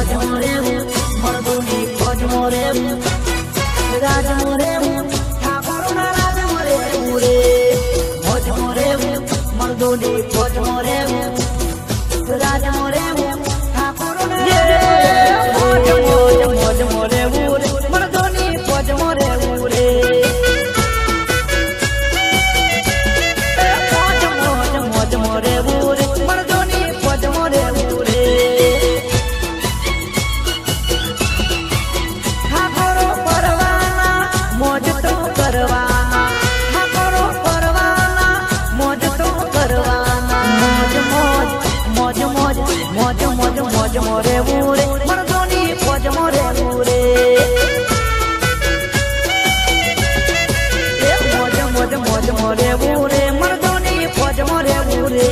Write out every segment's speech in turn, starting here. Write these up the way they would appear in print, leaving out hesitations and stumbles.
मौज मोरे मर्दोनी फौज मोरे राज मोरे ठाकुर ना राज मोरे पूरे मौज मोरे मर्दोनी फौज मोरे राज मोरे ठाकुर मौज मौज मौज मोरे मर्दोनी फौज मोरे पूरे मौज मोरे मर्दोनी फौज मोरे पूरे ठाकुरो परवाना मौज तो करवाना ठाकुरो परवाना मौज तो करवाना मौज मौज मौज मौज मौज मौज मोरे पूरे मर्दोनी फौज मोरे पूरे मौज मौज मौज मोरे पूरे मर्दोनी फौज मोरे पूरे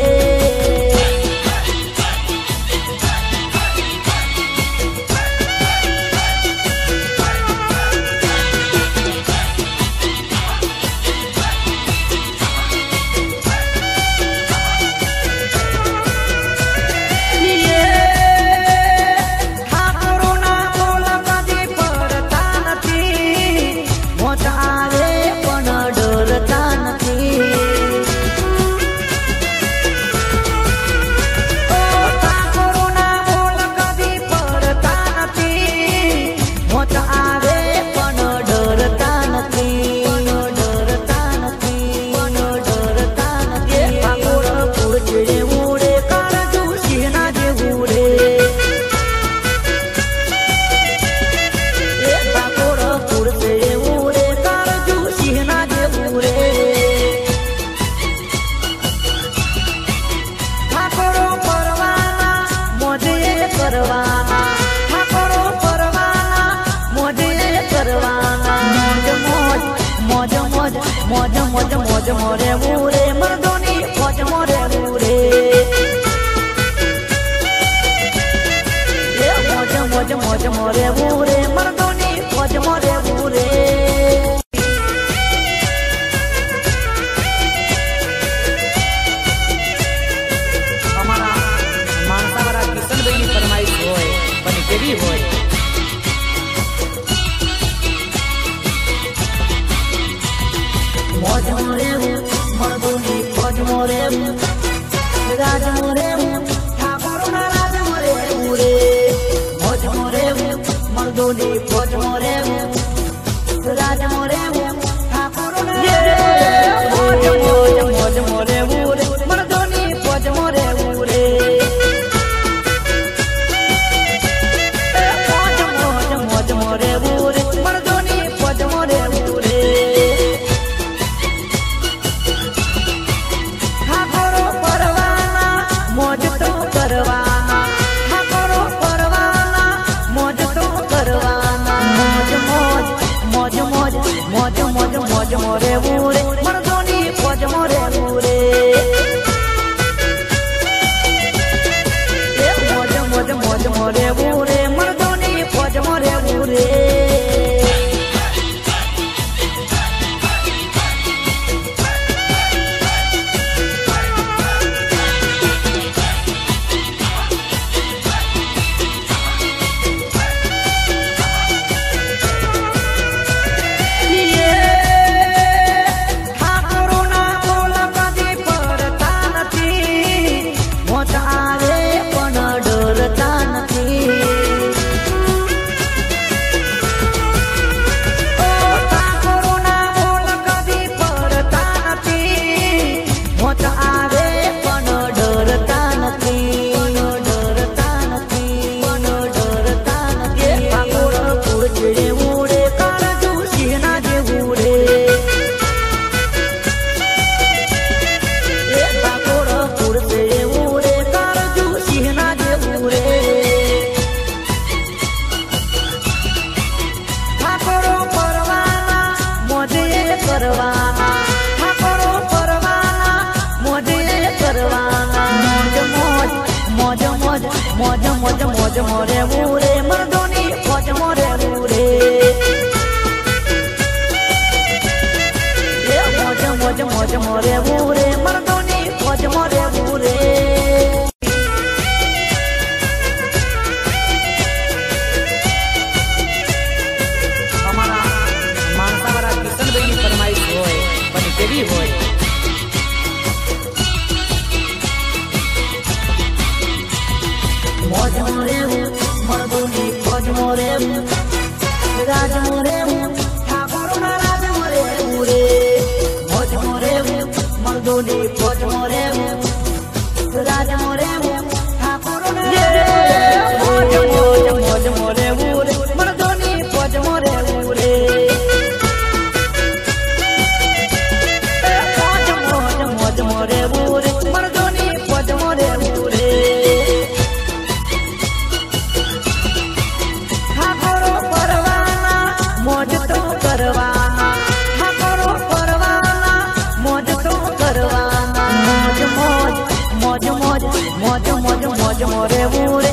मौज मौज मौज मोरे पूरे मर्दोनी फौज मोरे पूरे मौज मौज मौज मोरे पूरे मर्दोनी फौज मोरे पूरे हमारा मानसावाला किशनबेनी फरमाइश होय पण केवी होय मौज मोरे मर्दोनी फौज मोरे राज मोरे ठाकुर ना राज मोरे पूरे मौज मोरे मर्दोनी फौज मोरे राज मोरे ठाकुर मौज मौज मौज मोरे मर्दोनी फौज मोरे पूरे मौज मौज मौज मोरे मर्दोनी फौज मोरे पूरे मौज तो करवाना ठाकुरो परवाना मौज तो करवाना मौज मौज मौज मौज मौज मौज मोरे पूरे मर्दोनी फौज मोरे पूरे मौज मौज मौज मोरे पूरे मर्दोनी फौज मोरे पूरे मौज मौज मौज मोरे पूरे मर्दोनी फौज मोरे पूरे मौज मौज मौज मोरे पूरे मर्दोनी फौज मोरे पूरे मौज मोरे मर्दोनी फौज मोरे राज मोरे ठाकुर राज मोरे पूरे मौज मोरे मर्दोनी फौज मोरे राज मोरे ठाकुर मौज मोरे मर्दोनी फौज मोरे पूरे मौज मोरे मर्दोनी फौज मोरे पूरे ठाकुरो परवाना मौज तो करवाना ठाकुरो परवाना मौज तो करवाना मौज मौज मौज मौज मौज मौज मौज मोरे